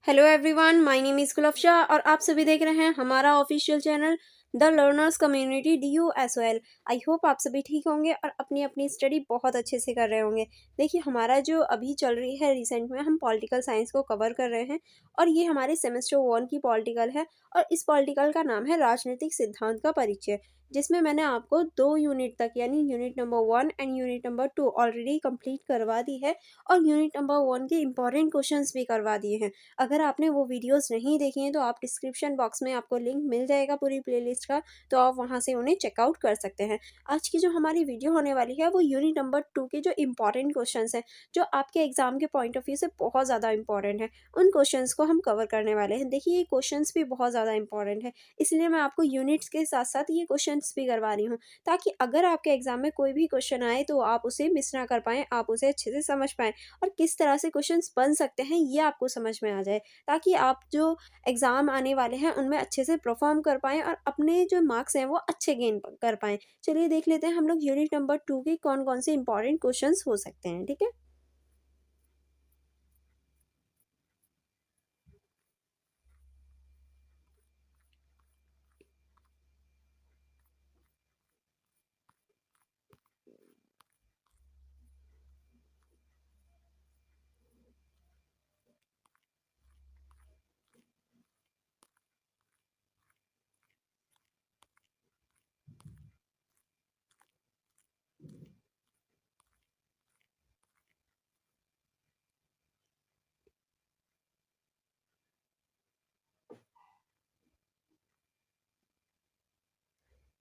Hello everyone, my name is Gulfasha और आप सभी देख रहे हैं हमारा official channel the learners community DUSOL। I hope आप सभी ठीक होंगे और अपनी अपनी स्टडी बहुत अच्छे से कर रहे होंगे। देखिए, हमारा जो अभी चल रही है रिसेंट में, हम पॉलिटिकल साइंस को कवर कर रहे हैं और ये हमारे सेमेस्टर 1 की पॉलिटिकल है। और इस पॉलिटिकल का नाम है राजनीतिक सिद्धांत का परिचय, जिसमें मैंने आपको 2 यूनिट तक यानी unit number 1 and unit number 2 already complete करवा दी है और यूनिट नंबर 1 के इंपॉर्टेंट क्वेश्चंस भी करवा दिए हैं। अगर आपने वो वीडियोस नहीं देखी हैं तो आप डिस्क्रिप्शन बॉक्स में आपको लिंक मिल जाएगा पूरी प्लेलिस्ट का, तो आप वहाँ से उन्हें चेकआउट कर सकते हैं। आज की जो हमारी वीडियो होने वाली है वो यूनिट नंबर 2 के जो इंपॉर्टेंट क्वेश्चंस हैं, जो आपके एग्जाम के पॉइंट ऑफ व्यू से बहुत ज़्यादा इंपॉर्टेंट है, उन क्वेश्चंस को हम कवर करने वाले हैं। देखिए, ये क्वेश्चंस भी बहुत ज़्यादा इंपॉर्टेंट है, इसलिए मैं आपको यूनिट्स के साथ साथ ये क्वेश्चंस भी करवा रही हूँ, ताकि अगर आपके एग्जाम में कोई भी क्वेश्चन आए तो आप उसे मिस ना कर पाएँ, आप उसे अच्छे से समझ पाएँ और किस तरह से क्वेश्चंस बन सकते हैं ये आपको समझ में आ जाए, ताकि आप जो एग्ज़ाम आने वाले हैं उनमें अच्छे से परफॉर्म कर पाएँ और अपने जो मार्क्स हैं वो अच्छे गेन कर पाएँ। चलिए देख लेते हैं हम लोग यूनिट नंबर 2 के कौन-कौन से इंपॉर्टेंट क्वेश्चंस हो सकते हैं, ठीक है?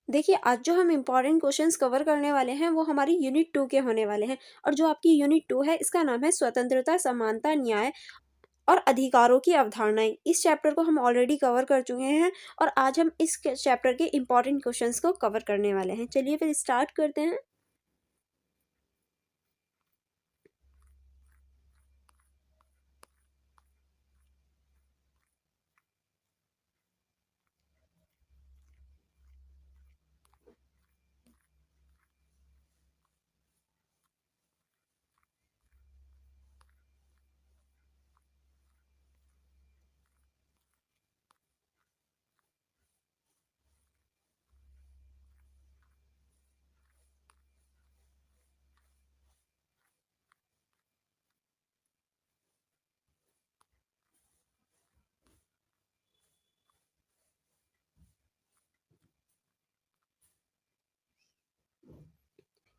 देखिए, आज जो हम इम्पोर्टेंट क्वेश्चंस कवर करने वाले हैं वो हमारी यूनिट 2 के होने वाले हैं और जो आपकी यूनिट 2 है इसका नाम है स्वतंत्रता, समानता, न्याय और अधिकारों की अवधारणाएँ। इस चैप्टर को हम ऑलरेडी कवर कर चुके हैं और आज हम इस क चैप्टर के इम्पोर्टेंट क्वेश्चंस को कवर करने वाले हैं। चलिए फिर स्टार्ट करते हैं।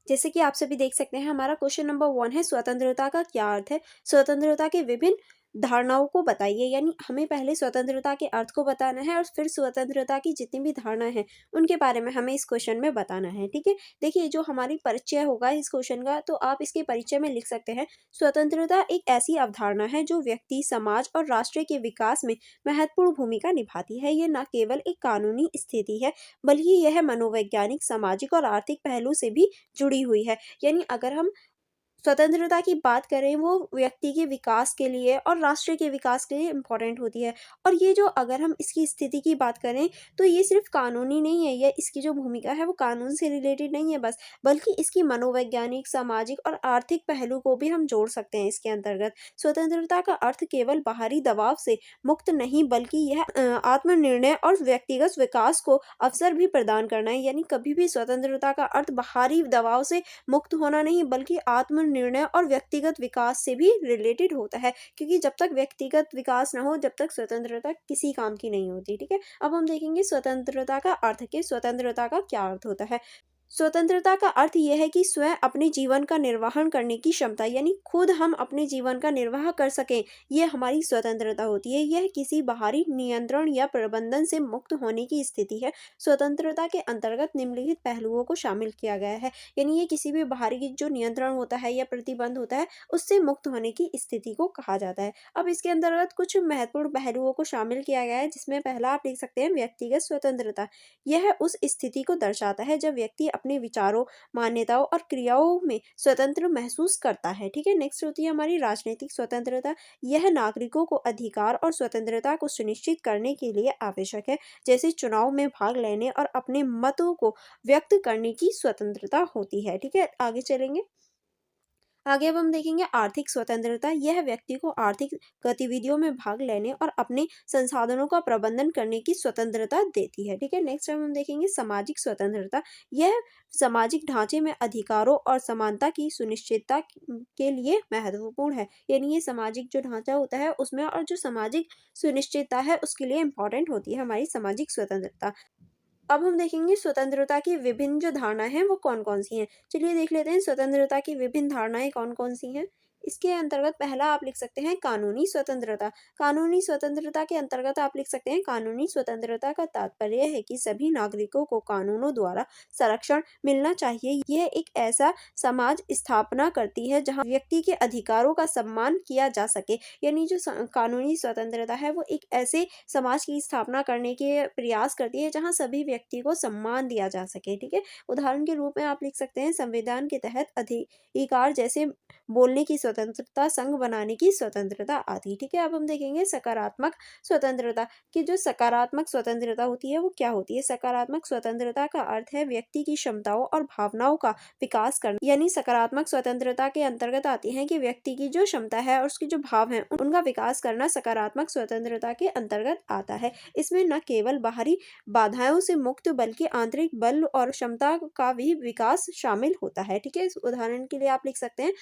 जैसे कि आप सभी देख सकते हैं, हमारा क्वेश्चन नंबर 1 है, स्वतंत्रता का क्या अर्थ है? स्वतंत्रता के विभिन्न धारणाओं को बताइए। यानी हमें पहले स्वतंत्रता के अर्थ को बताना है और फिर स्वतंत्रता की जितनी भी धारणाएँ हैं, उनके बारे में हमें इस क्वेश्चन में बताना है, ठीक है? देखिए, जो हमारी परिचय होगा इस क्वेश्चन का, तो आप इसके परिचय में लिख सकते हैं, स्वतंत्रता एक ऐसी अवधारणा है जो व्यक्ति, समाज और राष्ट्र के विकास में महत्वपूर्ण भूमिका निभाती है। ये न केवल एक कानूनी स्थिति है, बल्कि यह मनोवैज्ञानिक, सामाजिक और आर्थिक पहलू से भी जुड़ी हुई है। यानी अगर हम स्वतंत्रता की बात करें, वो व्यक्ति के विकास के लिए और राष्ट्र के विकास के लिए इम्पोर्टेंट होती है। और ये जो अगर हम इसकी स्थिति की बात करें, तो ये सिर्फ कानूनी नहीं है, ये इसकी जो भूमिका है वो कानून से रिलेटेड नहीं है बस, बल्कि इसकी मनोवैज्ञानिक, सामाजिक और आर्थिक पहलू को भी हम जोड़ सकते हैं इसके अंतर्गत। स्वतंत्रता का अर्थ केवल बाहरी दबाव से मुक्त नहीं, बल्कि यह आत्मनिर्णय और व्यक्तिगत विकास को अवसर भी प्रदान करना है। यानी कभी भी स्वतंत्रता का अर्थ बाहरी दबाव से मुक्त होना नहीं, बल्कि आत्मनिर्णय और व्यक्तिगत विकास से भी रिलेटेड होता है, क्योंकि जब तक व्यक्तिगत विकास ना हो, जब तक स्वतंत्रता किसी काम की नहीं होती, ठीक है? अब हम देखेंगे स्वतंत्रता का अर्थ, के स्वतंत्रता का क्या अर्थ होता है। स्वतंत्रता का अर्थ यह है कि स्वयं अपने जीवन का निर्वहन करने की क्षमता, यानी खुद हम अपने जीवन का निर्वाह कर सकें, ये हमारी स्वतंत्रता होती है। यह किसी बाहरी नियंत्रण या प्रबंधन से मुक्त होने की स्थिति है। स्वतंत्रता के अंतर्गत निम्नलिखित पहलुओं को शामिल किया गया है। यानी ये किसी भी बाहरी जो नियंत्रण होता है या प्रतिबंध होता है, उससे मुक्त होने की स्थिति को कहा जाता है। अब इसके अंतर्गत कुछ महत्वपूर्ण पहलुओं को शामिल किया गया है, जिसमें पहला आप देख सकते हैं, व्यक्तिगत स्वतंत्रता। यह उस स्थिति को दर्शाता है जब व्यक्ति अपने विचारों, मान्यताओं और क्रियाओं में स्वतंत्र महसूस करता है, ठीक है? नेक्स्ट होती है हमारी राजनीतिक स्वतंत्रता। यह नागरिकों को अधिकार और स्वतंत्रता को सुनिश्चित करने के लिए आवश्यक है, जैसे चुनाव में भाग लेने और अपने मतों को व्यक्त करने की स्वतंत्रता होती है, ठीक है? आगे चलेंगे। आगे अब हम देखेंगे आर्थिक स्वतंत्रता। यह व्यक्ति को आर्थिक गतिविधियों में भाग लेने और अपने संसाधनों का प्रबंधन करने की स्वतंत्रता देती है। ठीक है, नेक्स्ट हम देखेंगे सामाजिक स्वतंत्रता। यह सामाजिक ढांचे में अधिकारों और समानता की सुनिश्चितता के लिए महत्वपूर्ण है। यानी ये सामाजिक जो ढांचा होता है उसमें और जो सामाजिक सुनिश्चितता है उसके लिए इम्पोर्टेंट होती है हमारी सामाजिक स्वतंत्रता। अब हम देखेंगे स्वतंत्रता की विभिन्न जो धारणाएं हैं वो कौन कौन सी हैं। चलिए देख लेते हैं स्वतंत्रता की विभिन्न धारणाएं कौन कौन सी हैं। इसके अंतर्गत पहला आप लिख सकते हैं कानूनी स्वतंत्रता। कानूनी स्वतंत्रता के अंतर्गत आप लिख सकते हैं कानूनी स्वतंत्रता का तात्पर्य है कि सभी नागरिकों को कानूनों द्वारा संरक्षण मिलना चाहिए। यह एक ऐसा समाज स्थापना करती है जहां व्यक्ति के अधिकारों का सम्मान किया जा सके। यानी जो कानूनी स्वतंत्रता है वो एक ऐसे समाज की स्थापना करने के प्रयास करती है जहां सभी व्यक्ति को सम्मान दिया जा सके। ठीक है, उदाहरण के रूप में आप लिख सकते हैं संविधान के तहत अधिकार जैसे बोलने की स्वतंत्रता, संघ बनाने की स्वतंत्रता आदि। ठीक है, अब हम देखेंगे सकारात्मक स्वतंत्रता की। जो सकारात्मक स्वतंत्रता होती है वो क्या होती है। सकारात्मक स्वतंत्रता का अर्थ है व्यक्ति की क्षमताओं और भावनाओं का विकास करना। यानी सकारात्मक स्वतंत्रता के अंतर्गत आती है कि व्यक्ति की जो क्षमता है और उसके जो भाव हैं उनका विकास करना सकारात्मक स्वतंत्रता के अंतर्गत आता है। इसमें न केवल बाहरी बाधाओं से मुक्त बल्कि आंतरिक बल और क्षमता का भी विकास शामिल होता है। ठीक है, इस उदाहरण के लिए आप लिख सकते हैं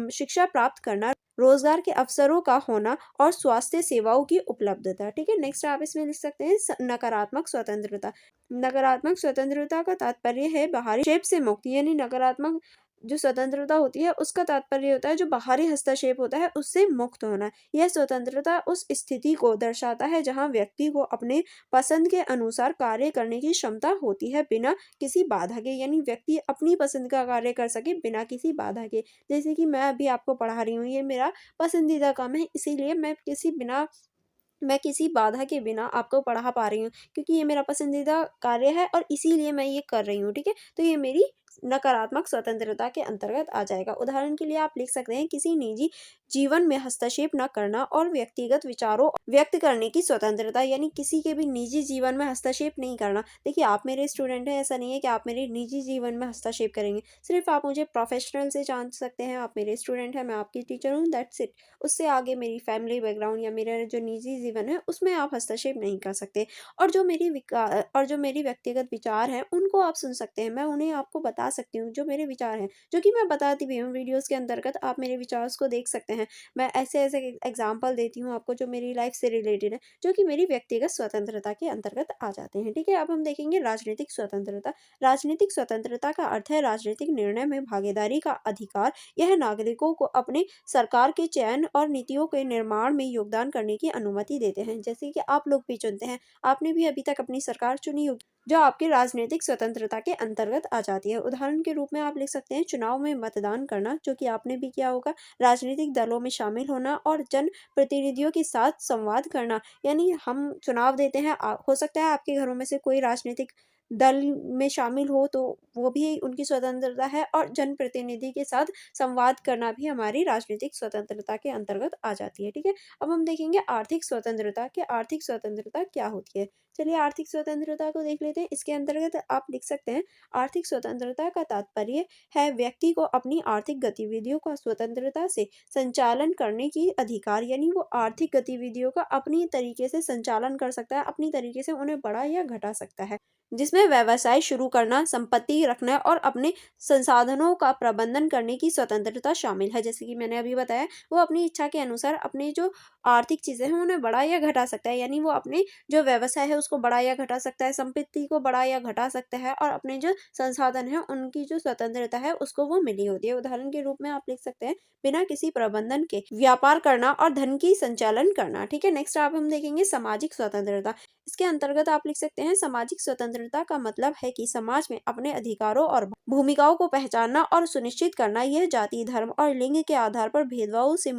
शिक्षा प्राप्त करना, रोजगार के अवसरों का होना और स्वास्थ्य सेवाओं की उपलब्धता। ठीक है, नेक्स्ट आप इसमें लिख सकते हैं नकारात्मक स्वतंत्रता। नकारात्मक स्वतंत्रता का तात्पर्य है बाहरी हस्तक्षेप से मुक्ति। यानी नकारात्मक जो स्वतंत्रता होती है उसका तात्पर्य होता है जो बाहरी हस्तक्षेप होता है उससे मुक्त होना। यह स्वतंत्रता उस स्थिति को दर्शाता है जहां व्यक्ति को अपने पसंद के अनुसार कार्य करने की क्षमता होती है बिना किसी बाधा के। यानी व्यक्ति अपनी पसंद का कार्य कर सके बिना किसी बाधा के। जैसे कि मैं अभी आपको पढ़ा रही हूँ, ये मेरा पसंदीदा काम है, इसीलिए मैं किसी बाधा के बिना आपको पढ़ा पा रही हूँ क्योंकि ये मेरा पसंदीदा कार्य है और इसीलिए मैं ये कर रही हूँ। ठीक है, तो ये मेरी नकारात्मक स्वतंत्रता के अंतर्गत आ जाएगा। उदाहरण के लिए आप लिख सकते हैं किसी निजी जीवन में हस्तक्षेप न करना और व्यक्तिगत विचारों व्यक्त करने की स्वतंत्रता। यानी किसी के भी निजी जीवन में हस्तक्षेप नहीं करना। देखिए, आप मेरे स्टूडेंट हैं, ऐसा नहीं है कि आप मेरे निजी जीवन में हस्तक्षेप करेंगे। सिर्फ आप मुझे प्रोफेशनल से जान सकते हैं, आप मेरे स्टूडेंट हैं, मैं आपकी टीचर हूँ, दैट्स इट। उससे आगे मेरी फैमिली बैकग्राउंड या मेरा जो निजी जीवन है उसमें आप हस्तक्षेप नहीं कर सकते। और जो मेरी व्यक्तिगत विचार हैं उनको आप सुन सकते हैं, मैं उन्हें आपको बता सकती हूँ जो मेरे विचार हैं, जो कि मैं बताती भी हूँ वीडियोस के अंतर्गत। आप मेरे विचार को देख सकते हैं। मैं ऐसे ऐसे एग्जाम्पल देती हूँ आपको जो मेरी लाइफ से रिलेटेड है, जो कि मेरी व्यक्तिगत स्वतंत्रता के अंतर्गत आ जाते हैं। ठीक है, अब हम देखेंगे राजनीतिक स्वतंत्रता। राजनीतिक स्वतंत्रता का अर्थ है राजनीतिक निर्णय में भागीदारी का अधिकार। यह नागरिकों को अपने सरकार के चयन और नीतियों के निर्माण में योगदान करने की अनुमति देते हैं। जैसे कि आप लोग भी चुनते हैं, आपने भी अभी तक अपनी सरकार चुनी होगी जो आपकी राजनीतिक स्वतंत्रता के अंतर्गत आ जाती है। उदाहरण के रूप में आप लिख सकते हैं चुनाव में मतदान करना, जो कि आपने भी किया होगा। राजनीतिक दलों में शामिल होना और जन प्रतिनिधियों के साथ संवाद करना। यानी हम चुनाव देते हैं, हो सकता है आपके घरों में से कोई राजनीतिक दल में शामिल हो तो वो भी उनकी स्वतंत्रता है, और जनप्रतिनिधि के साथ संवाद करना भी हमारी राजनीतिक स्वतंत्रता के अंतर्गत आ जाती है। ठीक है, अब हम देखेंगे आर्थिक स्वतंत्रता कि आर्थिक स्वतंत्रता क्या होती है। चलिए आर्थिक स्वतंत्रता को देख लेते हैं। इसके अंतर्गत आप लिख सकते हैं आर्थिक स्वतंत्रता का तात्पर्य है व्यक्ति को अपनी आर्थिक गतिविधियों का स्वतंत्रता से संचालन करने की अधिकार। यानी वो आर्थिक गतिविधियों का अपनी तरीके से संचालन कर सकता है, अपनी तरीके से उन्हें बढ़ा या घटा सकता है, जिसमें व्यवसाय शुरू करना, संपत्ति रखना और अपने संसाधनों का प्रबंधन करने की स्वतंत्रता शामिल है। जैसे कि मैंने अभी बताया, वो अपनी इच्छा के अनुसार अपने जो आर्थिक चीजें हैं उन्हें बढ़ा या घटा सकता है। यानी वो अपने जो व्यवसाय है उसको बढ़ा या घटा सकता है, संपत्ति को बढ़ा या घटा सकता है, और अपने जो संसाधन है उनकी जो स्वतंत्रता है उसको वो मिली होती है। उदाहरण के रूप में आप लिख सकते हैं बिना किसी प्रबंधन के व्यापार करना और धन की संचालन करना। ठीक है, नेक्स्ट आप हम देखेंगे सामाजिक स्वतंत्रता। इसके अंतर्गत आप लिख सकते हैं सामाजिक स्वतंत्रता का मतलब है कि समाज में अपने अधिकारों और भूमिकाओं को पहचानना और सुनिश्चित करना। यह जाति, धर्म और लिंग के आधार पर भेदभाव से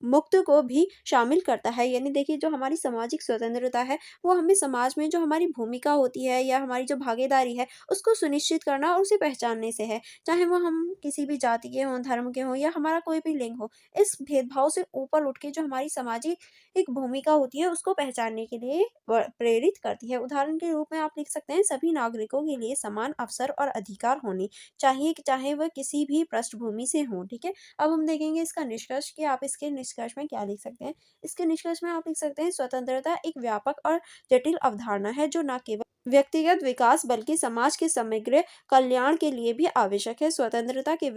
मुक्त को भी शामिल करता है। यानी देखिए जो हमारी सामाजिक स्वतंत्रता है वो हमें समाज में जो हमारी भूमिका होती है या हमारी जो भागीदारी है उसको सुनिश्चित करना और उसे पहचानने से है। चाहे वो हम किसी भी जाति के हों, धर्म के हों या हमारा कोई भी लिंग हो। इस भेदभाव से ऊपर उठ के जो हमारी सामाजिक एक भूमिका होती है उसको पहचानने के लिए प्रेरित करती है। उदाहरण के रूप में आप लिख सकते हैं सभी नागरिकों के लिए समान अवसर और अधिकार होने चाहिए, चाहे वह किसी भी पृष्ठभूमि से हों। ठीक है। अब हम देखेंगे इसका निष्कर्ष कि आप इसके निष्कर्ष में क्या लिख सकते हैं। इसके निष्कर्ष में आप लिख सकते हैं स्वतंत्रता एक व्यापक और जटिल अवधारणा है जो न केवल व्यक्तिगत विकास बल्कि समाज के समग्र कल्याण के लिए भी आवश्यक है। स्वतंत्रता की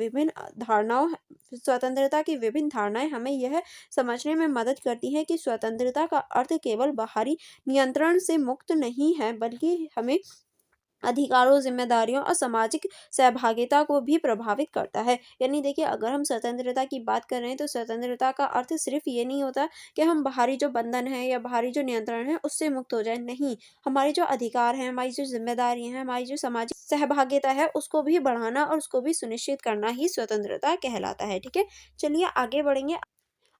विभिन्न धारणाएं हमें यह समझने में मदद करती हैं कि स्वतंत्रता का अर्थ केवल बाहरी नियंत्रण से मुक्त नहीं है बल्कि हमें अधिकारों, ज़िम्मेदारियों और सामाजिक सहभागिता को भी प्रभावित करता है। यानी देखिए अगर हम स्वतंत्रता की बात कर रहे हैं तो स्वतंत्रता का अर्थ सिर्फ़ ये नहीं होता कि हम बाहरी जो बंधन है या बाहरी जो नियंत्रण है उससे मुक्त हो जाएँ, नहीं। हमारे जो अधिकार हैं, हमारी जो ज़िम्मेदारियाँ हैं, हमारी जो सामाजिक सहभागिता है उसको भी बढ़ाना और उसको भी सुनिश्चित करना ही स्वतंत्रता कहलाता है। ठीक है? चलिए आगे बढ़ेंगे।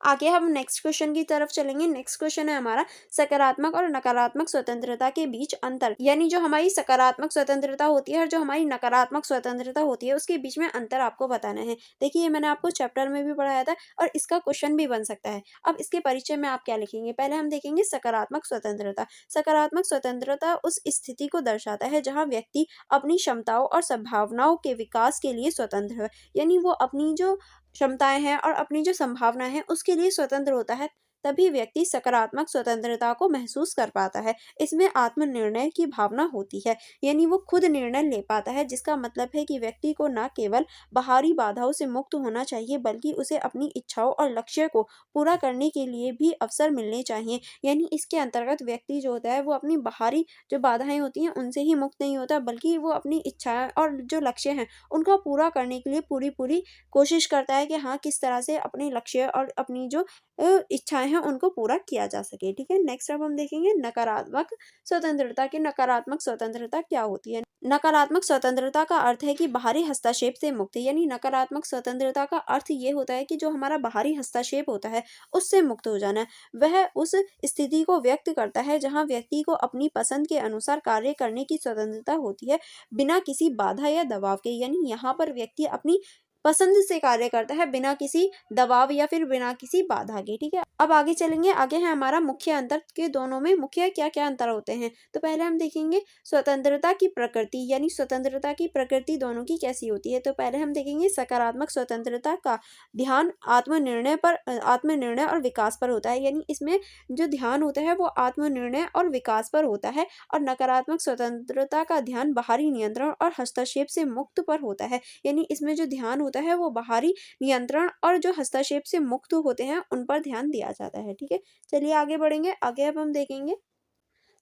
आगे हम नेक्स्ट क्वेश्चन की तरफ चलेंगे। नेक्स्ट क्वेश्चन है हमारा सकारात्मक और नकारात्मक स्वतंत्रता के बीच अंतर। यानी जो हमारी सकारात्मक स्वतंत्रता होती है और जो हमारी नकारात्मक स्वतंत्रता होती है उसके बीच में अंतर आपको बताना है। देखिए ये मैंने आपको चैप्टर में भी पढ़ाया था और इसका क्वेश्चन भी बन सकता है। अब इसके परिचय में आप क्या लिखेंगे? पहले हम देखेंगे सकारात्मक स्वतंत्रता। सकारात्मक स्वतंत्रता उस स्थिति को दर्शाता है जहाँ व्यक्ति अपनी क्षमताओं और संभावनाओं के विकास के लिए स्वतंत्र है। यानी वो अपनी जो क्षमताएँ हैं और अपनी जो संभावना है उसके लिए स्वतंत्र होता है, तभी व्यक्ति सकारात्मक स्वतंत्रता को महसूस कर पाता है। इसमें आत्मनिर्णय की भावना होती है, यानी वो खुद निर्णय ले पाता है, जिसका मतलब है कि व्यक्ति को न केवल बाहरी बाधाओं से मुक्त होना चाहिए बल्कि उसे अपनी इच्छाओं और लक्ष्य को पूरा करने के लिए भी अवसर मिलने चाहिए। यानी इसके अंतर्गत व्यक्ति जो होता है वो अपनी बाहरी जो बाधाएँ होती हैं उनसे ही मुक्त नहीं होता बल्कि वो अपनी इच्छाएँ और जो लक्ष्य हैं उनको पूरा करने के लिए पूरी-पूरी कोशिश करता है कि हाँ, किस तरह से अपने लक्ष्य और अपनी जो इच्छाएँ हैं उनको पूरा किया जा सके। ठीक है? नेक्स्ट अब हम देखेंगे नकारात्मक स्वतंत्रता की नकारात्मक स्वतंत्रता क्या होती है? नकारात्मक स्वतंत्रता का अर्थ है कि बाहरी हस्तक्षेप से मुक्ति। यानी नकारात्मक स्वतंत्रता का अर्थ ये होता है कि जो हमारा बाहरी हस्तक्षेप होता है उससे मुक्त हो जाना। वह उस स्थिति को व्यक्त करता है जहाँ व्यक्ति को अपनी पसंद के अनुसार कार्य करने की स्वतंत्रता होती है बिना किसी बाधा या दबाव के। यानी यहाँ पर व्यक्ति अपनी पसंद से कार्य करता है बिना किसी दबाव या फिर बिना किसी बाधा के। ठीक है? अब आगे चलेंगे। आगे है हमारा मुख्य अंतर के दोनों में मुख्य क्या-क्या अंतर होते हैं। तो पहले हम देखेंगे स्वतंत्रता की प्रकृति। यानी स्वतंत्रता की प्रकृति दोनों की कैसी होती है। तो पहले हम देखेंगे सकारात्मक स्वतंत्रता का ध्यान आत्मनिर्णय और विकास पर होता है। यानी इसमें जो ध्यान होता है वो आत्मनिर्णय और विकास पर होता है और नकारात्मक स्वतंत्रता का ध्यान बाहरी नियंत्रण और हस्तक्षेप से मुक्त पर होता है। यानी इसमें जो ध्यान होता है वो बाहरी नियंत्रण और जो हस्तक्षेप से मुक्त होते हैं उन पर ध्यान दिया जाता है। ठीक है? चलिए आगे बढ़ेंगे। आगे अब हम देखेंगे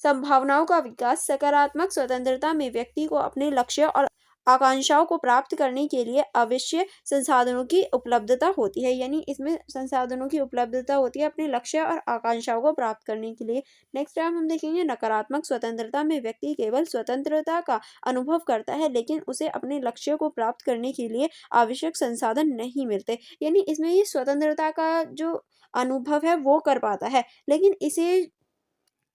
संभावनाओं का विकास। सकारात्मक स्वतंत्रता में व्यक्ति को अपने लक्ष्य और आकांक्षाओं को प्राप्त करने के लिए अवश्य संसाधनों की उपलब्धता होती है। यानी इसमें संसाधनों की उपलब्धता होती है अपने लक्ष्य और आकांक्षाओं को प्राप्त करने के लिए। नेक्स्ट टाइम हम देखेंगे नकारात्मक स्वतंत्रता में व्यक्ति केवल स्वतंत्रता का अनुभव करता है लेकिन उसे अपने लक्ष्य को प्राप्त करने के लिए आवश्यक संसाधन नहीं मिलते। यानी इसमें ये स्वतंत्रता का जो अनुभव है वो कर पाता है लेकिन इसे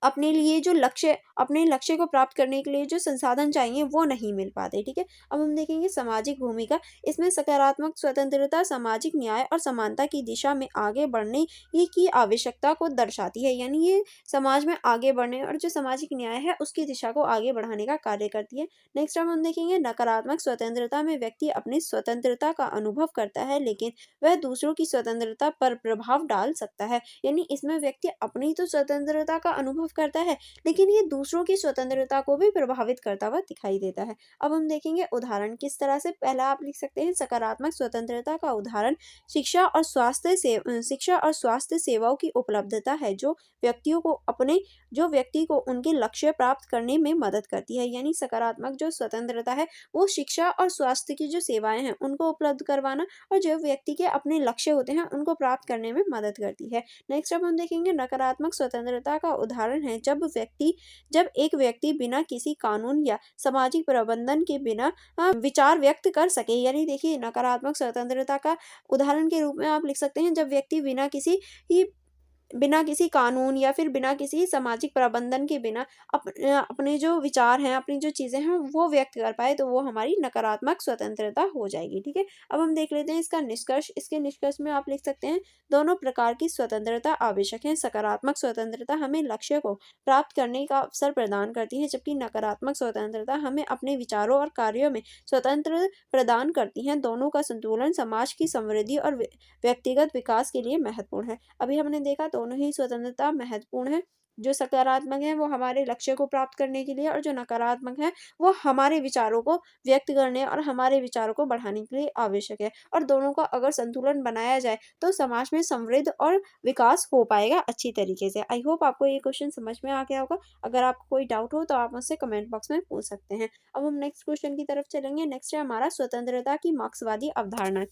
अपने लक्ष्य को प्राप्त करने के लिए जो संसाधन चाहिए वो नहीं मिल पाते। ठीक है? अब हम देखेंगे सामाजिक भूमिका। इसमें सकारात्मक स्वतंत्रता सामाजिक न्याय और समानता की दिशा में आगे बढ़ने की आवश्यकता को दर्शाती है। यानी ये समाज में आगे बढ़ने और जो सामाजिक न्याय है उसकी दिशा को आगे बढ़ाने का कार्य करती है। नेक्स्ट हम देखेंगे नकारात्मक स्वतंत्रता में व्यक्ति अपनी स्वतंत्रता का अनुभव करता है लेकिन वह दूसरों की स्वतंत्रता पर प्रभाव डाल सकता है। यानी इसमें व्यक्ति अपनी तो स्वतंत्रता का अनुभव करता है लेकिन ये दूसरों की स्वतंत्रता को भी प्रभावित करता हुआ दिखाई देता है। अब हम देखेंगे उदाहरण किस तरह से। पहला आप लिख सकते हैं सकारात्मक स्वतंत्रता का उदाहरण शिक्षा और स्वास्थ्य सेवाओं की उपलब्धता है जो व्यक्ति को उनके लक्ष्य प्राप्त करने में मदद करती है। यानी सकारात्मक जो स्वतंत्रता है वो शिक्षा और स्वास्थ्य की जो सेवाएं हैं उनको उपलब्ध करवाना और जो व्यक्ति के अपने लक्ष्य होते हैं उनको प्राप्त करने में मदद करती है। नेक्स्ट अब हम देखेंगे नकारात्मक स्वतंत्रता का उदाहरण उदाहरण है जब एक व्यक्ति बिना किसी कानून या सामाजिक प्रबंधन के बिना विचार व्यक्त कर सके। यानी देखिए, नकारात्मक स्वतंत्रता का उदाहरण के रूप में आप लिख सकते हैं जब व्यक्ति बिना किसी कानून या फिर बिना किसी सामाजिक प्रबंधन के बिना अपने जो विचार हैं, अपनी जो चीज़ें हैं वो व्यक्त कर पाए, तो वो हमारी नकारात्मक स्वतंत्रता हो जाएगी। ठीक है, अब हम देख लेते हैं इसका निष्कर्ष। इसके निष्कर्ष में आप लिख सकते हैं दोनों प्रकार की स्वतंत्रता आवश्यक है। सकारात्मक स्वतंत्रता हमें लक्ष्य को प्राप्त करने का अवसर प्रदान करती है, जबकि नकारात्मक स्वतंत्रता हमें अपने विचारों और कार्यों में स्वतंत्र प्रदान करती है। दोनों का संतुलन समाज की समृद्धि और व्यक्तिगत विकास के लिए महत्वपूर्ण है। अभी हमने देखा दोनों ही स्वतंत्रता महत्वपूर्ण है। जो सकारात्मक है वो हमारे लक्ष्य को प्राप्त करने के लिए, और जो नकारात्मक है वो हमारे विचारों को व्यक्त करने और हमारे विचारों को बढ़ाने के लिए आवश्यक है। और दोनों का अगर संतुलन बनाया जाए तो समाज में समृद्ध और विकास हो पाएगा अच्छी तरीके से। आई होप आपको ये क्वेश्चन समझ में आ गया होगा। अगर आपको कोई डाउट हो तो आप मुझसे कमेंट बॉक्स में पूछ सकते हैं। अब हम नेक्स्ट क्वेश्चन की तरफ चलेंगे। नेक्स्ट है हमारा स्वतंत्रता की मार्क्सवादी अवधारणा।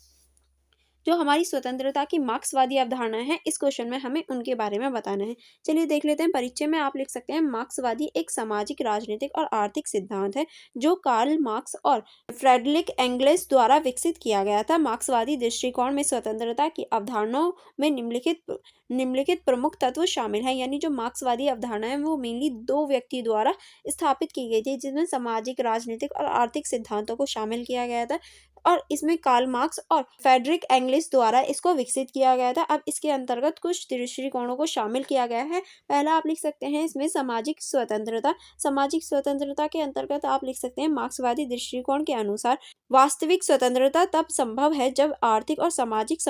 जो हमारी स्वतंत्रता की मार्क्सवादी अवधारणा है, इस क्वेश्चन में हमें उनके बारे में बताना है। चलिए देख लेते हैं। परिचय में आप लिख सकते हैं मार्क्सवादी एक सामाजिक, राजनीतिक और आर्थिक सिद्धांत है जो कार्ल मार्क्स और फ्रेडरिक एंगल्स द्वारा विकसित किया गया था। मार्क्सवादी दृष्टिकोण में स्वतंत्रता की अवधारणाओं में निम्नलिखित प्रमुख तत्व शामिल हैं। यानी जो मार्क्सवादी अवधारणा है वो मेनली दो व्यक्ति द्वारा स्थापित की गई थी, जिसमें सामाजिक, राजनीतिक और आर्थिक सिद्धांतों को शामिल किया गया था, और इसमें कार्ल मार्क्स और फ्रेडरिक एंगल्स द्वारा इसको विकसित किया गया था। अब इसके अंतर्गत कुछ दृष्टिकोणों को शामिल किया गया है। पहला आप लिख सकते हैं इसमें सामाजिक स्वतंत्रता। सामाजिक स्वतंत्रता के अंतर्गत आप लिख सकते हैं मार्क्सवादी दृष्टिकोण के अनुसार वास्तविक स्वतंत्रता तब संभव है जब आर्थिक और सामाजिक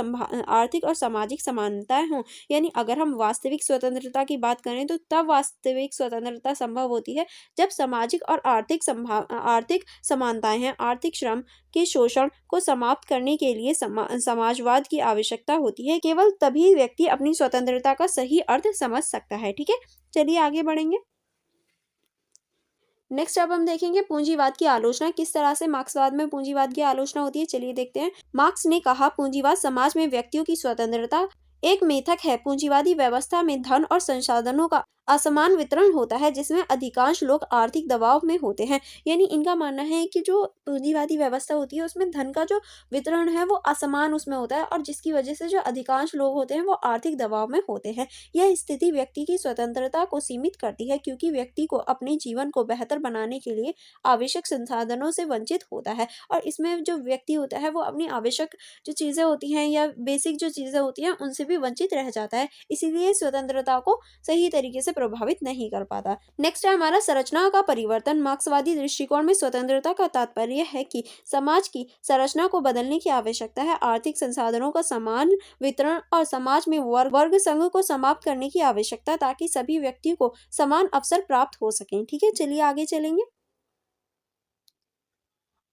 समानताएं हों। यानी अगर हम वास्तविक स्वतंत्रता की बात करें तो तब वास्तविक स्वतंत्रता संभव होती है जब सामाजिक और आर्थिक समानताएं हैं। आर्थिक श्रम के शोषण को समाप्त करने के लिए समाजवाद की आवश्यकता होती है। केवल तभी व्यक्ति अपनी स्वतंत्रता का सही अर्थ समझ सकता है। ठीक है, चलिए आगे बढ़ेंगे। नेक्स्ट अब हम देखेंगे पूंजीवाद की आलोचना। किस तरह से मार्क्सवाद में पूंजीवाद की आलोचना होती है, चलिए देखते हैं। मार्क्स ने कहा, पूंजीवाद समाज में व्यक्तियों की स्वतंत्रता एक मेथक है। पूंजीवादी व्यवस्था में धन और संसाधनों का असमान वितरण होता है, जिसमें अधिकांश लोग आर्थिक दबाव में होते हैं। यानी इनका मानना है कि जो पूंजीवादी व्यवस्था होती है उसमें धन का जो वितरण है वो असमान उसमें होता है, और जिसकी वजह से जो अधिकांश लोग होते हैं वो आर्थिक दबाव में होते हैं। यह स्थिति व्यक्ति की स्वतंत्रता को सीमित करती है, क्योंकि व्यक्ति को अपने जीवन को बेहतर बनाने के लिए आवश्यक संसाधनों से वंचित होता है। और इसमें जो व्यक्ति होता है वो अपनी आवश्यक जो चीज़ें होती हैं या बेसिक जो चीज़ें होती हैं उनसे भी वंचित रह जाता है, इसीलिए स्वतंत्रता को सही तरीके से प्रभावित नहीं कर पाता। नेक्स्ट है हमारा संरचना का परिवर्तन। मार्क्सवादी दृष्टिकोण में स्वतंत्रता का तात्पर्य है कि समाज की संरचना को बदलने की आवश्यकता है। आर्थिक संसाधनों का समान वितरण और समाज में वर्ग संघ को समाप्त करने की आवश्यकता, ताकि सभी व्यक्तियों को समान अवसर प्राप्त हो सकें। ठीक है, चलिए आगे चलेंगे।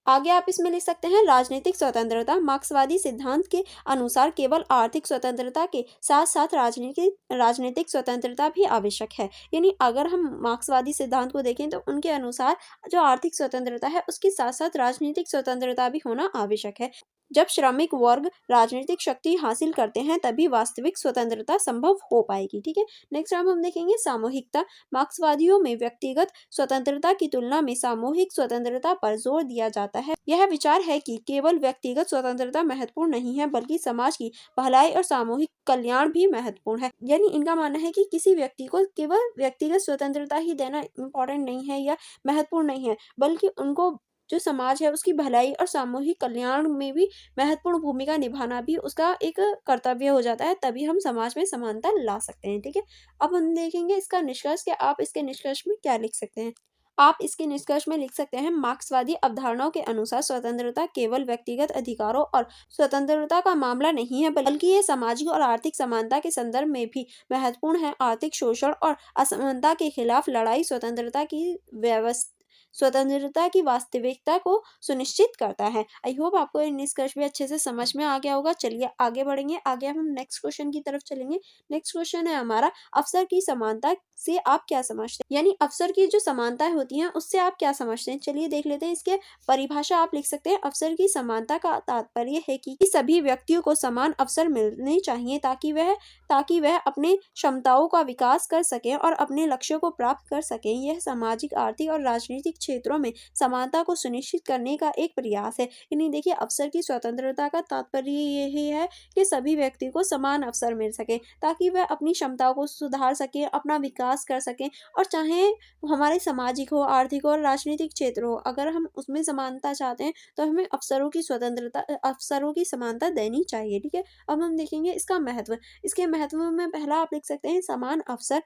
आगे आप इसमें लिख सकते हैं राजनीतिक स्वतंत्रता। मार्क्सवादी सिद्धांत के अनुसार केवल आर्थिक स्वतंत्रता के साथ साथ राजनीतिक स्वतंत्रता भी आवश्यक है। यानी अगर हम मार्क्सवादी सिद्धांत को देखें तो उनके अनुसार जो आर्थिक स्वतंत्रता है उसके साथ साथ राजनीतिक स्वतंत्रता भी होना आवश्यक है। जब श्रमिक वर्ग राजनीतिक शक्ति हासिल करते हैं तभी वास्तविक स्वतंत्रता संभव हो पाएगी। ठीक है, नेक्स्ट अब हम देखेंगे सामूहिकता। मार्क्सवादियों में व्यक्तिगत स्वतंत्रता की तुलना में सामूहिक स्वतंत्रता पर जोर दिया जाता है। यह विचार है कि केवल व्यक्तिगत स्वतंत्रता महत्वपूर्ण नहीं है, बल्कि समाज की भलाई और सामूहिक कल्याण भी महत्वपूर्ण है। यानी इनका मानना है कि किसी व्यक्ति को केवल व्यक्तिगत स्वतंत्रता ही देना इम्पोर्टेंट नहीं है या महत्वपूर्ण नहीं है, बल्कि उनको जो समाज है उसकी भलाई और सामूहिक कल्याण में भी महत्वपूर्ण भूमिका निभाना भी उसका एक कर्तव्य हो जाता है, तभी हम समाज में समानता ला सकते हैं। ठीक है, अब हम देखेंगे इसका निष्कर्ष कि आप इसके निष्कर्ष में क्या लिख सकते हैं। आप इसके निष्कर्ष में लिख सकते हैं मार्क्सवादी अवधारणाओं के अनुसार स्वतंत्रता केवल व्यक्तिगत अधिकारों और स्वतंत्रता का मामला नहीं है, बल्कि ये सामाजिक और आर्थिक समानता के संदर्भ में भी महत्वपूर्ण है। आर्थिक शोषण और असमानता के खिलाफ लड़ाई स्वतंत्रता की वास्तविकता को सुनिश्चित करता है। आई होप आपको ये निष्कर्ष भी अच्छे से समझ में आ गया होगा। चलिए आगे बढ़ेंगे। आगे हम नेक्स्ट क्वेश्चन की तरफ चलेंगे। नेक्स्ट क्वेश्चन है हमारा, अवसर की समानता से आप क्या समझते हैं। यानी अवसर की जो समानताएं होती हैं उससे आप क्या समझते हैं। चलिए देख लेते हैं। इसके परिभाषा आप लिख सकते हैं। अवसर की समानता का तात्पर्य है कि सभी व्यक्तियों को समान अवसर मिलने चाहिए ताकि वह ताकि वह अपने क्षमताओं का विकास कर सकें और अपने लक्ष्यों को प्राप्त कर सकें। यह सामाजिक, आर्थिक और राजनीतिक क्षेत्रों में समानता को सुनिश्चित करने का एक प्रयास है। यानी देखिए, अवसर की स्वतंत्रता का तात्पर्य यही है कि सभी व्यक्ति को समान अवसर मिल सके, ताकि वह अपनी क्षमताओं को सुधार सकें, अपना विकास कर सकें, और चाहे हमारे सामाजिक हो, आर्थिक हो और राजनीतिक क्षेत्र हो, अगर हम उसमें समानता चाहते हैं तो हमें अवसरों की स्वतंत्रता, अवसरों की समानता देनी चाहिए। ठीक है? अब हम देखेंगे इसका महत्व। इसके महत्व में पहला आप लिख सकते हैं समान अवसर।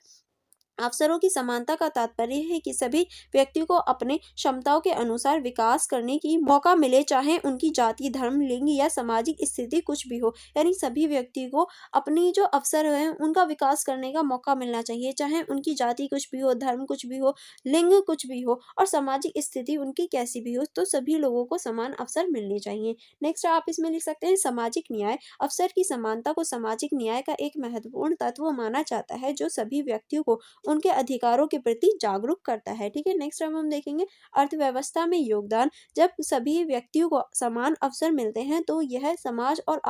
अवसरों की समानता का तात्पर्य है कि सभी व्यक्तियों को अपने क्षमताओं के अनुसार विकास करने की मौका मिले, चाहे उनकी जाति, धर्म, लिंग या सामाजिक स्थिति कुछ भी हो। यानी सभी व्यक्ति को अपनी जो अवसर है उनका विकास करने का मौका मिलना चाहिए, चाहे उनकी जाति कुछ भी हो, धर्म कुछ भी हो, लिंग कुछ भी हो और सामाजिक स्थिति उनकी कैसी भी हो, तो सभी लोगों को समान अवसर मिलने चाहिए। नेक्स्ट आप इसमें लिख सकते हैं सामाजिक न्याय। अवसर की समानता को सामाजिक न्याय का एक महत्वपूर्ण तत्व माना जाता है, जो सभी व्यक्तियों को उनके अधिकारों के प्रति जागरूक करता है। ठीक है? नेक्स्ट हम देखेंगे अर्थव्यवस्था में योगदान। जब सभी व्यक्तियों को समान अवसर मिलते हैं तो यह समाज और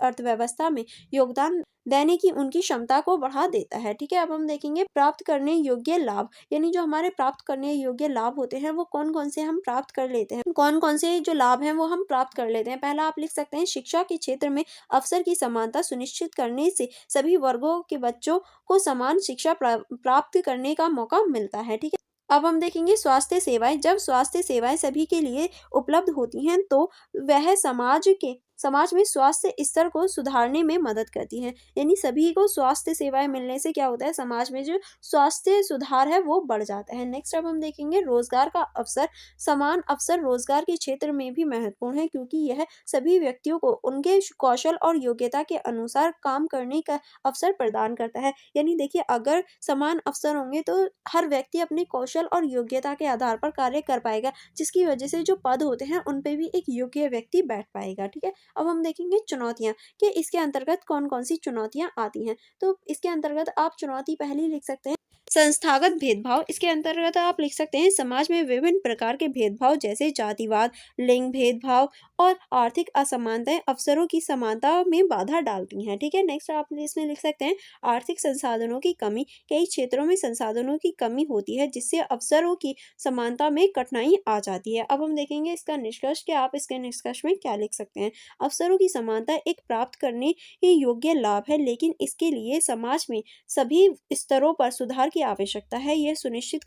अर्थव्यवस्था में योगदान देने की उनकी क्षमता को बढ़ा देता है। ठीक है? अब हम देखेंगे प्राप्त करने योग्य लाभ। यानी जो हमारे प्राप्त करने योग्य लाभ होते हैं वो कौन कौन से हम प्राप्त कर लेते हैं, कौन कौन से जो लाभ हैं वो हम प्राप्त कर लेते हैं। पहला आप लिख सकते हैं शिक्षा के क्षेत्र में अवसर की समानता सुनिश्चित करने से सभी वर्गों के बच्चों को समान शिक्षा प्राप्त करने का मौका मिलता है। ठीक है? अब हम देखेंगे स्वास्थ्य सेवाएं। जब स्वास्थ्य सेवाएं सभी के लिए उपलब्ध होती हैं तो वह समाज में स्वास्थ्य स्तर को सुधारने में मदद करती हैं। यानी सभी को स्वास्थ्य सेवाएं मिलने से क्या होता है, समाज में जो स्वास्थ्य सुधार है वो बढ़ जाता है। नेक्स्ट अब हम देखेंगे रोजगार का अवसर। समान अवसर रोजगार के क्षेत्र में भी महत्वपूर्ण है, क्योंकि यह सभी व्यक्तियों को उनके कौशल और योग्यता के अनुसार काम करने का अवसर प्रदान करता है। यानी देखिए, अगर समान अवसर होंगे तो हर व्यक्ति अपने कौशल और योग्यता के आधार पर कार्य कर पाएगा, जिसकी वजह से जो पद होते हैं उन पे भी एक योग्य व्यक्ति बैठ पाएगा। ठीक है? अब हम देखेंगे चुनौतियां, कि इसके अंतर्गत कौन कौन सी चुनौतियां आती हैं। तो इसके अंतर्गत आप चुनौती पहली लिख सकते हैं संस्थागत भेदभाव। इसके अंतर्गत आप लिख सकते हैं समाज में विभिन्न प्रकार के भेदभाव, जैसे जातिवाद, लिंग भेदभाव और आर्थिक असमानताएं अवसरों की समानता में बाधा डालती हैं। ठीक है? नेक्स्ट आप इसमें लिख सकते हैं आर्थिक संसाधनों की कमी। कई क्षेत्रों में संसाधनों की कमी होती है, जिससे अवसरों की समानता में कठिनाई आ जाती है। अब हम देखेंगे इसका निष्कर्ष, कि आप इसके निष्कर्ष में क्या लिख सकते हैं। अवसरों की समानता एक प्राप्त करने योग्य लाभ है, लेकिन इसके लिए समाज में सभी स्तरों पर सुधार की आवश्यकता है। यह सुनिश्चित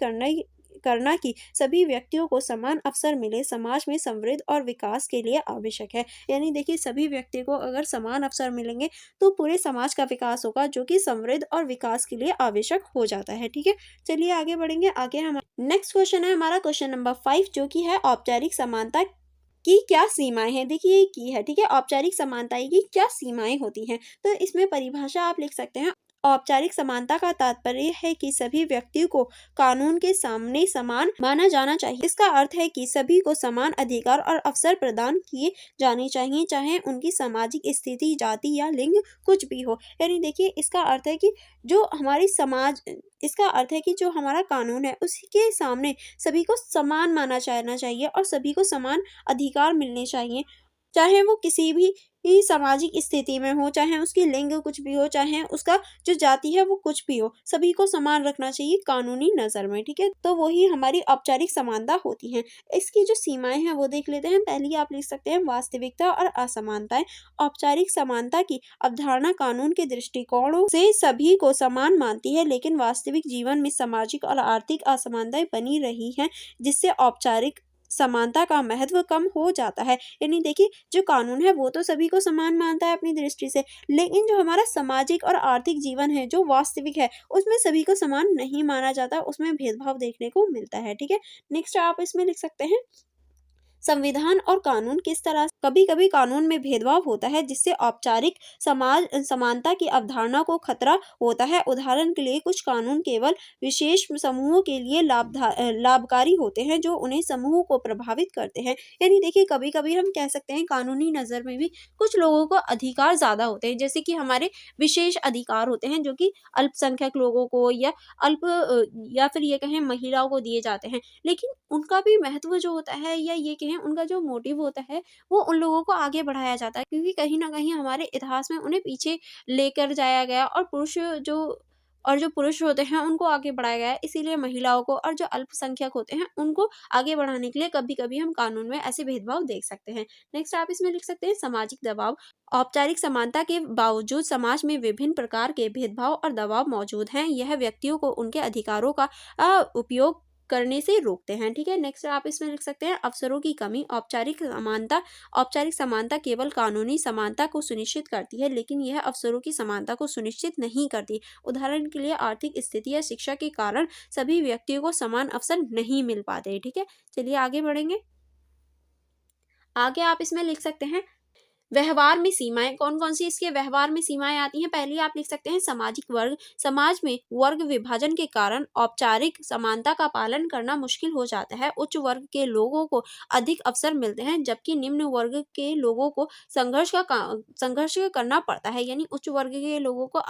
करना कि सभी व्यक्तियों को समान अवसर मिले, समाज में समृद्ध और विकास के लिए आवश्यक है। यानी देखिए, सभी व्यक्ति को अगर समान अवसर मिलेंगे तो पूरे समाज का विकास होगा, जो कि समृद्ध और विकास के लिए आवश्यक हो जाता है। ठीक है? चलिए आगे बढ़ेंगे। आगे हमारा नेक्स्ट क्वेश्चन है, हमारा क्वेश्चन नंबर 5, जो कि है औपचारिक समानता की क्या सीमाएं हैं। देखिए ये की है। ठीक है? औपचारिक समानता की क्या सीमाएं होती हैं। तो इसमें परिभाषा आप लिख सकते हैं, औपचारिक समानता का तात्पर्य है कि सभी व्यक्तियों को कानून के सामने समान माना जाना चाहिए। इसका अर्थ है कि सभी को समान अधिकार और अवसर प्रदान किए जाने चाहिए, चाहे उनकी सामाजिक स्थिति, जाति या लिंग कुछ भी हो। यानी देखिए, इसका अर्थ है कि जो हमारी समाज इसका अर्थ है कि जो हमारा कानून है उसके सामने सभी को समान माना जाना चाहिए और सभी को समान अधिकार मिलने चाहिए, चाहे वो किसी भी सामाजिक स्थिति में हो, चाहे उसकी लिंग कुछ भी हो, चाहे उसका जो जाति है वो कुछ भी हो, सभी को समान रखना चाहिए कानूनी नज़र में। ठीक है? तो वही हमारी औपचारिक समानता होती है। इसकी जो सीमाएं हैं वो देख लेते हैं। पहली आप लिख सकते हैं वास्तविकता और असमानताएं। औपचारिक समानता की अवधारणा कानून के दृष्टिकोणों से सभी को समान मानती है, लेकिन वास्तविक जीवन में सामाजिक और आर्थिक असमानताएं बनी रही हैं, जिससे औपचारिक समानता का महत्व कम हो जाता है। यानी देखिए, जो कानून है वो तो सभी को समान मानता है अपनी दृष्टि से, लेकिन जो हमारा सामाजिक और आर्थिक जीवन है जो वास्तविक है उसमें सभी को समान नहीं माना जाता, उसमें भेदभाव देखने को मिलता है। ठीक है? नेक्स्ट आप इसमें लिख सकते हैं संविधान और कानून किस तरह कभी कभी कानून में भेदभाव होता है, जिससे औपचारिक समाज समानता की अवधारणा को खतरा होता है। उदाहरण के लिए, कुछ कानून केवल विशेष समूहों के लिए लाभकारी होते हैं, जो उन्हें समूह को प्रभावित करते हैं। यानी देखिए, कभी कभी हम कह सकते हैं कानूनी नज़र में भी कुछ लोगों को अधिकार ज़्यादा होते हैं, जैसे कि हमारे विशेष अधिकार होते हैं जो कि अल्पसंख्यक लोगों को या या फिर ये कहें महिलाओं को दिए जाते हैं, लेकिन उनका भी महत्व जो होता है, या ये कहें हैं उनका जो मोटिव होता है वो उन लोगों को आगे बढ़ाया जाता है, क्योंकि कहीं न कहीं हमारे इतिहास में उन्हें पीछे लेकर जाया गया और जो पुरुष होते हैं उनको आगे बढ़ाया गया है। इसीलिए महिलाओं को और जो अल्पसंख्यक होते हैं उनको आगे बढ़ाने के लिए कभी-कभी हम कानून में ऐसे भेदभाव देख सकते हैं। नेक्स्ट आप इसमें लिख सकते हैं सामाजिक दबाव। औपचारिक समानता के बावजूद समाज में विभिन्न प्रकार के भेदभाव और दबाव मौजूद हैं। यह व्यक्तियों को उनके अधिकारों का उपयोग करने से रोकते हैं। ठीक है, नेक्स्ट आप इसमें लिख सकते हैं अवसरों की कमी। औपचारिक समानता केवल कानूनी समानता को सुनिश्चित करती है, लेकिन यह अवसरों की समानता को सुनिश्चित नहीं करती। उदाहरण के लिए आर्थिक स्थिति या शिक्षा के कारण सभी व्यक्तियों को समान अवसर नहीं मिल पाते। ठीक है, चलिए आगे बढ़ेंगे। आगे आप इसमें लिख सकते हैं व्यवहार में सीमाएँ। कौन-कौन सी इसके व्यवहार में सीमाएँ आती हैं? पहली आप लिख सकते हैं सामाजिक वर्ग। समाज में वर्ग विभाजन के कारण औपचारिक समानता का पालन करना मुश्किल हो जाता है। उच्च वर्ग के लोगों को अधिक अवसर मिलते हैं, जबकि निम्न वर्ग के लोगों को संघर्ष करना पड़ता है। यानी उच्च वर्ग के लोगों को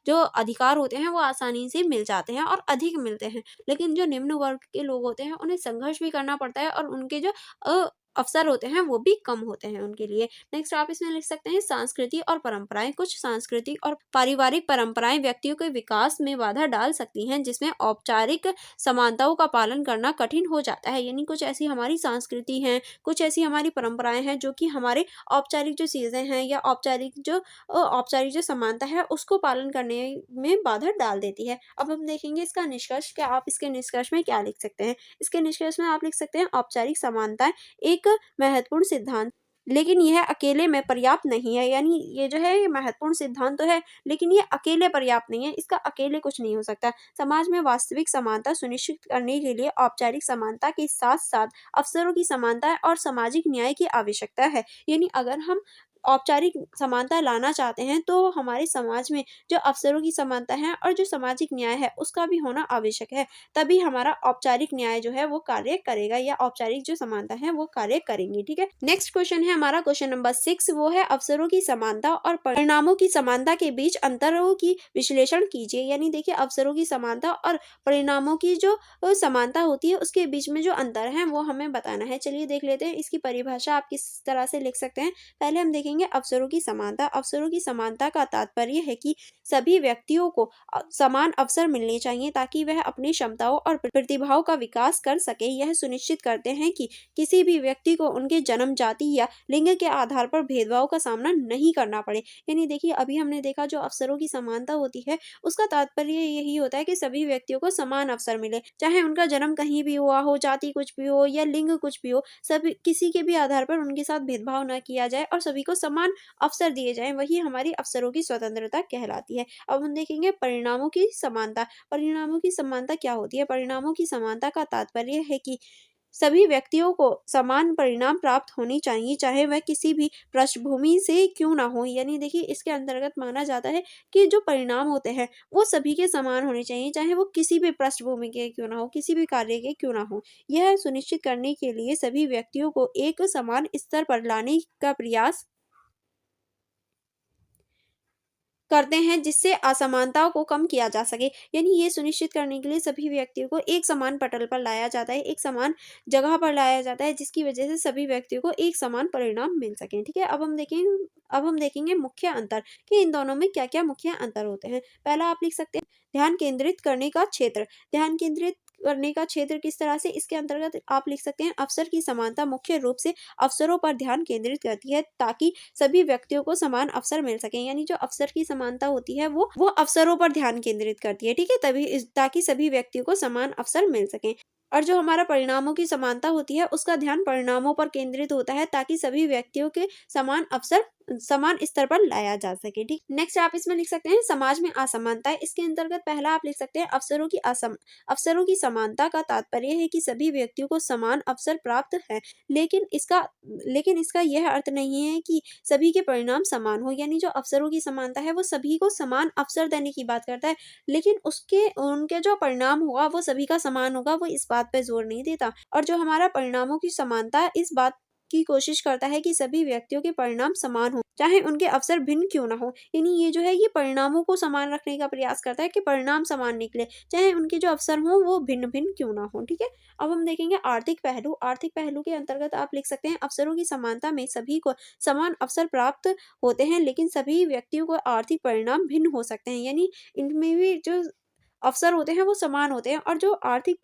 जो अधिकार होते हैं वो आसानी से मिल जाते हैं और अधिक मिलते हैं। लेकिन जो निम्न वर्ग के लोग होते हैं उन्हें संघर्ष भी करना पड़ता है और उनके जो अवसर होते हैं वो भी कम होते हैं उनके लिए। नेक्स्ट आप इसमें लिख सकते हैं संस्कृति और परंपराएं। कुछ सांस्कृतिक और पारिवारिक परंपराएं व्यक्तियों के विकास में बाधा डाल सकती हैं, जिसमें औपचारिक समानताओं का पालन करना कठिन हो जाता है। यानी कुछ ऐसी हमारी संस्कृति हैं, कुछ ऐसी हमारी परंपराएं हैं जो कि हमारे औपचारिक जो चीज़ें हैं या औपचारिक जो समानता है उसको पालन करने में बाधा डाल देती है। अब हम देखेंगे इसका निष्कर्ष क्या। आप इसके निष्कर्ष में क्या लिख सकते हैं? इसके निष्कर्ष में आप लिख सकते हैं औपचारिक समानता एक महत्वपूर्ण सिद्धांत, लेकिन यह अकेले में पर्याप्त नहीं है। यानी ये जो है ये महत्वपूर्ण सिद्धांत तो है, लेकिन ये अकेले पर्याप्त नहीं है, इसका अकेले कुछ नहीं हो सकता। समाज में वास्तविक समानता सुनिश्चित करने के लिए औपचारिक समानता के साथ-साथ अवसरों की समानता और सामाजिक न्याय की आवश्यकता है। यानी अगर हम औपचारिक समानता लाना चाहते हैं तो हमारे समाज में जो अवसरों की समानता है और जो सामाजिक न्याय है उसका भी होना आवश्यक है। तभी हमारा औपचारिक न्याय जो है वो कार्य करेगा या औपचारिक जो समानता है वो कार्य करेंगी। ठीक है, नेक्स्ट क्वेश्चन है हमारा क्वेश्चन नंबर 6, वो है अवसरों की समानता और परिणामों की समानता के बीच अंतरों की विश्लेषण कीजिए। यानी देखिए अवसरों की समानता और परिणामों की जो समानता होती है उसके बीच में जो अंतर है वो हमें बताना है। चलिए देख लेते हैं इसकी परिभाषा आप किस तरह से लिख सकते हैं। पहले हम देखेंगे अवसरों की समानता। अवसरों की समानता का तात्पर्य है कि सभी व्यक्तियों को समान अवसर मिलने चाहिए ताकि वह अपनी क्षमताओं और प्रतिभाओं का विकास कर सके। यह सुनिश्चित करते हैं कि किसी भी व्यक्ति को उनके जन्म, जाति या लिंग के आधार पर भेदभाव का सामना नहीं करना पड़े। यानी देखिए अभी हमने देखा जो अवसरों की समानता होती है उसका तात्पर्य यही होता है कि सभी व्यक्तियों को समान अवसर मिले, चाहे उनका जन्म कहीं भी हुआ हो, जाति कुछ भी हो या लिंग कुछ भी हो, सभी किसी के भी आधार पर उनके साथ भेदभाव न किया जाए और सभी को समान अवसर दिए जाएँ, वही हमारी अवसरों की स्वतंत्रता कहलाती है। अब हम देखेंगे परिणामों की समानता। परिणामों की समानता क्या होती है? परिणामों की समानता का तात्पर्य है कि सभी व्यक्तियों को समान परिणाम प्राप्त होनी चाहिए, चाहे वह किसी भी पृष्ठभूमि से क्यों ना हो। यानी देखिए इसके अंतर्गत माना जाता है कि जो परिणाम होते हैं वो सभी के समान होने चाहिए, चाहे वो किसी भी पृष्ठभूमि के क्यों ना हो, किसी भी कार्य के क्यों ना हो। यह सुनिश्चित करने के लिए सभी व्यक्तियों को एक समान स्तर पर लाने का प्रयास करते हैं, जिससे असमानताओं को कम किया जा सके। यानी ये सुनिश्चित करने के लिए सभी व्यक्तियों को एक समान पटल पर लाया जाता है, एक समान जगह पर लाया जाता है, जिसकी वजह से सभी व्यक्तियों को एक समान परिणाम मिल सकें। ठीक है, अब हम देखेंगे मुख्य अंतर कि इन दोनों में क्या-क्या मुख्य अंतर होते हैं। पहला आप लिख सकते हैं ध्यान केंद्रित करने का क्षेत्र। ध्यान केंद्रित करने का क्षेत्र किस तरह से? इसके अंतर्गत आप लिख सकते हैं अवसर की समानता मुख्य रूप से अवसरों पर ध्यान केंद्रित करती है ताकि सभी व्यक्तियों को समान अवसर मिल सके। यानी जो अवसर की समानता होती है वो अवसरों पर ध्यान केंद्रित करती है। ठीक है, ताकि सभी व्यक्तियों को समान अवसर मिल सके। और जो हमारा परिणामों की समानता होती है उसका ध्यान परिणामों पर केंद्रित होता है ताकि सभी व्यक्तियों के समान स्तर पर लाया जा सके। ठीक, नेक्स्ट आप इसमें लिख सकते हैं समाज में असमानता। इसके अंतर्गत पहला आप लिख सकते हैं अवसरों की समानता का तात्पर्य है कि सभी व्यक्तियों को समान अवसर प्राप्त है, लेकिन इसका यह अर्थ नहीं है कि सभी के परिणाम समान हो। यानी जो अवसरों की समानता है वो सभी को समान अवसर देने की बात करता है, लेकिन उनके जो परिणाम होगा वो सभी का समान होगा, वो इस बात पे जोर नहीं देता। और जो हमारा परिणामों की समानता की कोशिश करता है कि सभी व्यक्तियों के परिणाम समान हों, चाहे उनके अवसर भिन्न क्यों ना हो। यानी ये जो है ये परिणामों को समान रखने का प्रयास करता है कि परिणाम समान निकले, चाहे उनके जो अवसर हों वो भिन्न-भिन्न क्यों ना हों, ठीक है? अब हम देखेंगे आर्थिक पहलू। आर्थिक पहलू के अंतर्गत आप लिख सकते हैं अवसरों की समानता में सभी को समान अवसर प्राप्त होते हैं, लेकिन सभी व्यक्तियों को आर्थिक परिणाम भिन्न हो सकते हैं। यानी इनमें भी जो अवसर होते हैं वो समान होते हैं और जो आर्थिक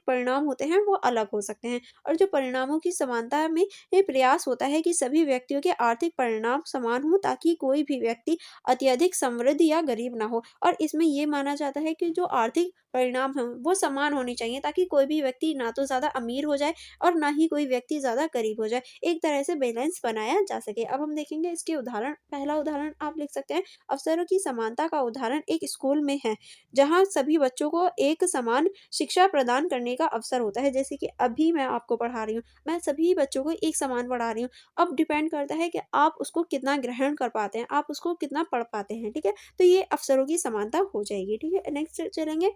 परिणाम होते हैं वो अलग हो सकते हैं। और जो परिणामों की समानता में ये प्रयास होता है कि सभी व्यक्तियों के आर्थिक परिणाम समान हो, ताकि कोई भी व्यक्ति अत्यधिक समृद्ध या गरीब ना हो। और इसमें ये माना जाता है कि जो आर्थिक परिणाम हैं वो समान होने चाहिए, ताकि कोई भी व्यक्ति ना तो ज़्यादा अमीर हो जाए और ना ही कोई व्यक्ति ज़्यादा गरीब हो जाए। एक तरह से बैलेंस बनाया जा सके। अब हम देखेंगे इसके उदाहरण। पहला उदाहरण आप लिख सकते हैं अवसरों की समानता का उदाहरण एक स्कूल में है, जहाँ सभी बच्चों को एक समान शिक्षा प्रदान करने का अवसर होता है। जैसे कि अभी मैं आपको पढ़ा रही हूँ, मैं सभी बच्चों को एक समान पढ़ा रही हूँ। अब डिपेंड करता है कि आप उसको कितना ग्रहण कर पाते हैं, आप उसको कितना पढ़ पाते हैं, ठीक है? तो ये अवसरों की समानता हो जाएगी, ठीक है? नेक्स्ट चलेंगे।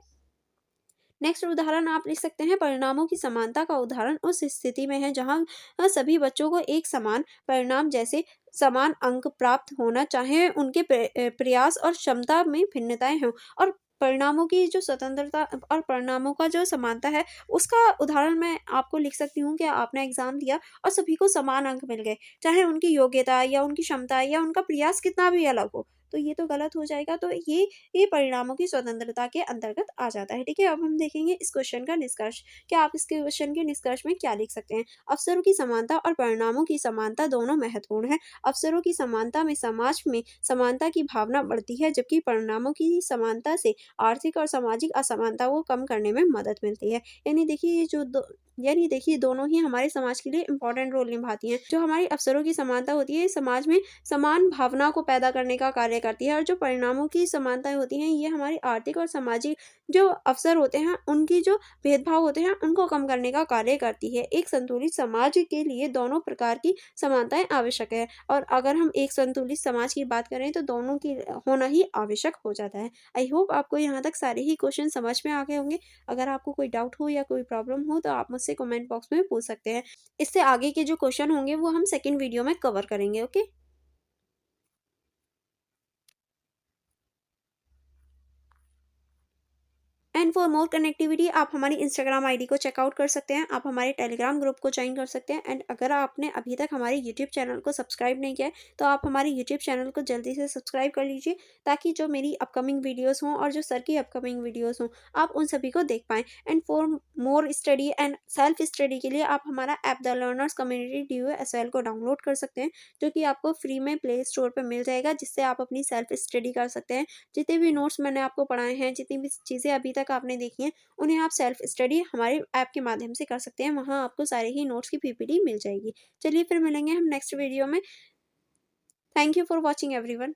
नेक्स्ट उदाहरण आप लिख सकते हैं परिणामों की समानता का उदाहरण उस स्थिति में है जहाँ सभी बच्चों को एक समान परिणाम जैसे समान अंक प्राप्त होना, चाहे उनके प्रयास और क्षमता में भिन्नताएं हों। और परिणामों की जो स्वतंत्रता और परिणामों का जो समानता है उसका उदाहरण मैं आपको लिख सकती हूँ कि आपने एग्जाम दिया और सभी को समान अंक मिल गए, चाहे उनकी योग्यता या उनकी क्षमता या उनका प्रयास कितना भी अलग हो। तो ये तो गलत हो जाएगा। तो ये परिणामों की स्वतंत्रता के अंतर्गत आ जाता है, ठीक है? अब हम देखेंगे इस क्वेश्चन का निष्कर्ष। क्या आप इस क्वेश्चन के निष्कर्ष में क्या लिख सकते हैं? अवसरों की समानता और परिणामों की समानता दोनों महत्वपूर्ण है। अवसरों की समानता में समाज में समानता की भावना बढ़ती है, जबकि परिणामों की समानता से आर्थिक और सामाजिक असमानता को कम करने में मदद मिलती है। यानी देखिए दोनों ही हमारे समाज के लिए इम्पोर्टेंट रोल निभाती हैं। जो हमारी अवसरों की समानता होती है, समाज में समान भावना को पैदा करने का कार्य करती है, और जो परिणामों की समानताएँ होती हैं, ये हमारी आर्थिक और सामाजिक जो अवसर होते हैं, उनकी जो भेदभाव होते हैं, उनको कम करने का कार्य करती है। एक संतुलित समाज के लिए दोनों प्रकार की समानताएँ आवश्यक है, और अगर हम एक संतुलित समाज की बात करें, तो दोनों की होना ही आवश्यक हो जाता है। आई होप आपको यहाँ तक सारे ही क्वेश्चन समझ में आ गए होंगे। अगर आपको कोई डाउट हो या कोई प्रॉब्लम हो, तो आप मुझसे कमेंट बॉक्स में पूछ सकते हैं। इससे आगे के जो क्वेश्चन होंगे, वो हम सेकंड वीडियो में कवर करेंगे, okay? And for more connectivity आप हमारी इंस्टाग्राम आईडी को चेकआउट कर सकते हैं, आप हमारे टेलीग्राम ग्रुप को ज्वाइन कर सकते हैं। एंड अगर आपने अभी तक हमारे यूट्यूब चैनल को सब्सक्राइब नहीं किया है, तो आप हमारे यूट्यूब चैनल को जल्दी से सब्सक्राइब कर लीजिए, ताकि जो मेरी अपकमिंग वीडियोस हों और जो सर की अपकमिंग वीडियोस हों, आप उन सभी को देख पाएँ। And for more study and self study के लिए आप हमारा app the learners community DUSL को डाउनलोड कर सकते हैं, जो कि आपको फ्री में प्ले स्टोर पर मिल जाएगा, जिससे आप अपनी सेल्फ स्टडी कर सकते हैं। जितने भी नोट्स मैंने आपको पढ़ाए हैं, जितनी भी चीज़ें अभी तक आपने देखी हैं, उन्हें आप सेल्फ स्टडी हमारे ऐप के माध्यम से कर सकते हैं। वहाँ आपको सारे ही नोट्स की PPT मिल जाएगी। चलिए फिर मिलेंगे हम नेक्स्ट वीडियो में। Thank you for watching everyone.